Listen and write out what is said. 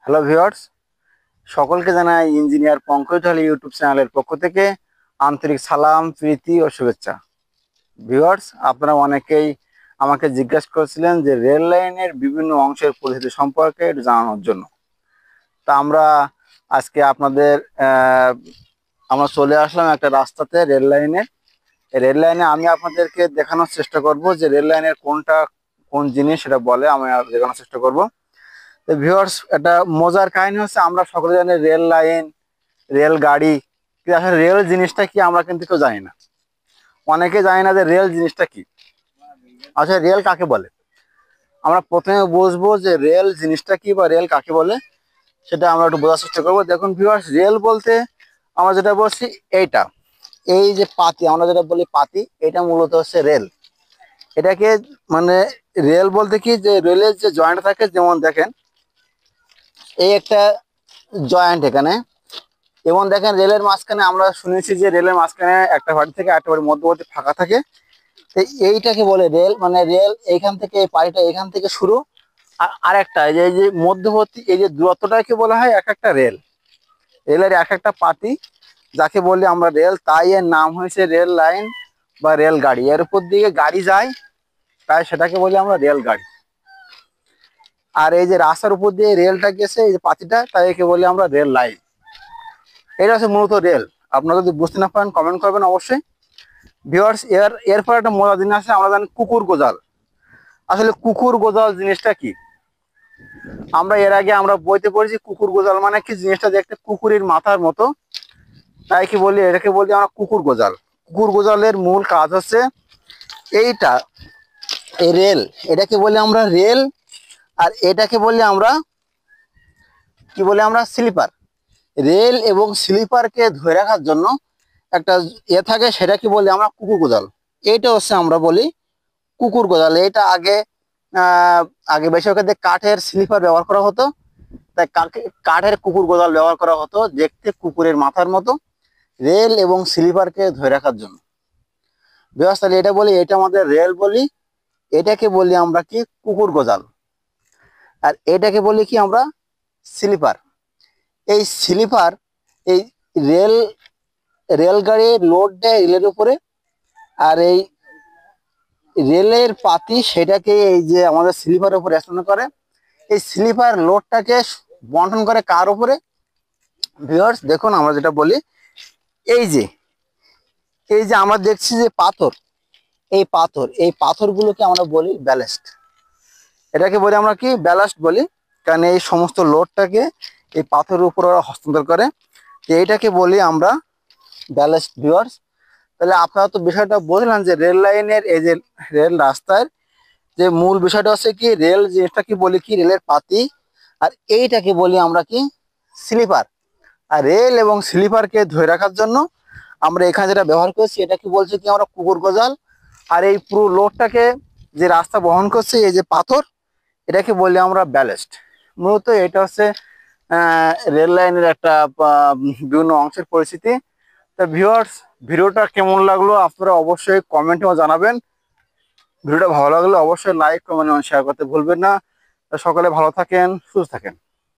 Hello viewers, সকলকে জানাই engineer Pankaj ঢালি YouTube চ্যানেলের পক্ষ থেকে আন্তরিক সালাম, প্রীতি ও শুভেচ্ছা। ভিউয়ার্স, আপনারা অনেকেই আমাকে জিজ্ঞাসা করেছিলেন যে রেল লাইনের বিভিন্ন অংশের পরিস্থিতি সম্পর্কে একটু জানানোর জন্য। তা আমরা আজকে আপনাদের আমরা চলে আসলাম একটা রাস্তাতে, রেল লাইনে আমি আপনাদেরকে দেখানোর চেষ্টা করব যে রেল লাইনের কোনটা কোন জিনিস সেটা বলে আমি দেখানোর চেষ্টা করব। তো ভিউয়ার্স, একটা মজার কাহিনী হচ্ছে, আমরা সকলে জানি রেল লাইন, রেল গাড়ি, কিন্তু আসলে রেল জিনিসটা কি আমরা কিন্তু কেউ জানি না। অনেকে জানি না যে রেল জিনিসটা কি, আসলে রেল কাকে বলে। আমরা প্রথমে বুঝবো যে রেল জিনিসটা কি বা রেল কাকে বলে, সেটা আমরা একটু বোঝার চেষ্টা করবো। দেখুন ভিউয়ার্স, রেল বলতে আমরা যেটা বলছি এইটা, এই যে পাতি, আমরা যেটা বলি পাতি, এটা মূলত হচ্ছে রেল। এটাকে মানে রেল বলতে কি, যে রেলের যে জয়েন্ট থাকে, যেমন দেখেন এই একটা জয়েন্ট এখানে, এবং দেখেন রেলের মাঝখানে আমরা শুনেছি যে রেলের মাঝখানে একটা বাড়ি থেকে একটা বাড়ির মধ্যবর্তী ফাঁকা থাকে। তো এইটাকে বলে রেল। মানে রেল এইখান থেকে, এই পাড়িটা এখান থেকে শুরু, আর একটা এই যে মধ্যবর্তী এই যে দূরত্বটাকে বলা হয় এক একটা রেল। রেলের এক একটা পাতি যাকে বলি আমরা রেল, তাই এর নাম হয়েছে রেল লাইন বা রেল গাড়ি। এর উপর দিকে গাড়ি যায়, তাই সেটাকে বলি আমরা রেল গাড়ি। আর এই যে রাস্তার উপর দিয়ে রেলটা গেছে, এই যে পাতিটা, তাই একে বলি আমরা রেল লাইন। এটা হচ্ছে মূলত রেল। আপনারা যদি বুঝতে না পারেন কমেন্ট করবেন অবশ্যই। ভিউয়ার্স, এরপর একটা মজার জিনিস আছে, আমরা জানি কুকুর গোজাল। আসলে কুকুর গোজাল জিনিসটা কি, আমরা এর আগে আমরা বইতে পড়েছি কুকুর গোজাল মানে কি, জিনিসটা দেখতে কুকুরের মাথার মতো, তাই কি বলি এটাকে বলি আমরা কুকুর গোজাল। কুকুর গোজালের মূল কাজ হচ্ছে এইটা, এই রেল, এটাকে বলি আমরা রেল। আর এটাকে বলি আমরা কি বলি, আমরা স্লিপার। রেল এবং স্লিপারকে ধরে রাখার জন্য একটা থাকে, সেটা কি বলি আমরা কুকুর গোজাল। এইটা হচ্ছে আমরা বলি কুকুর গোজাল। এটা আগে আগে বেশিরভাগ কাঠের স্লিপার ব্যবহার করা হতো, তাই কাঠের কুকুর গোজাল ব্যবহার করা হতো দেখতে কুকুরের মাথার মতো, রেল এবং স্লিপারকে ধরে রাখার জন্য। ব্যবস্থা এটা বলি, এটা আমাদের রেল বলি। এটাকে বলি আমরা কি কুকুর গোজাল। আর এটাকে বলি কি আমরা স্লিপার। এই স্লিপার, এই রেল, রেলগাড়ি লোড দেয় রেলের উপরে, আর এই রেলের পাতি সেটাকে এই যে আমাদের স্লিপারের উপরে স্থাপন করে। এই স্লিপার লোডটাকে বন্টন করে কার উপরে? ভিউয়ার্স দেখুন, আমরা যেটা বলি এই যে, এই যে আমরা দেখছি যে পাথর, এই পাথরগুলোকে আমরা বলি ব্যালাস্ট। এটাকে বলি আমরা কি ব্যালাস্ট বলি, কারণ এই সমস্ত লোডটাকে এই পাথরের উপর ওরা হস্তান্তর করে। এইটাকে বলি আমরা ব্যালাস্ট। ভিউয়ার্স, তাহলে আপনারা তো বিষয়টা বুঝলেন যে রেল লাইনের, এই যে রেল রাস্তার যে মূল বিষয়টা হচ্ছে কি, রেল জিনিসটা কি বলি কি রেলের পাতি, আর এইটাকে বলি আমরা কি স্লিপার। আর রেল এবং স্লিপারকে ধরে রাখার জন্য আমরা এখানে যেটা ব্যবহার করছি, এটা কি বলছি কি আমরা কুকুর গোজাল। আর এই পুরো লোডটাকে যে রাস্তা বহন করছে, এই যে পাথর, এটাকে বলি আমরা ব্যালাস্ট। মূলত এটা হচ্ছে রেল লাইনের একটা বিভিন্ন অংশের পরিস্থিতি। তা ভিউয়ার্স, ভিডিওটা কেমন লাগলো আপনারা অবশ্যই কমেন্টেও জানাবেন। ভিডিওটা ভালো লাগলে অবশ্যই লাইক, কমেন্ট এবং শেয়ার করতে ভুলবেন না। সকলে ভালো থাকেন, সুস্থ থাকেন।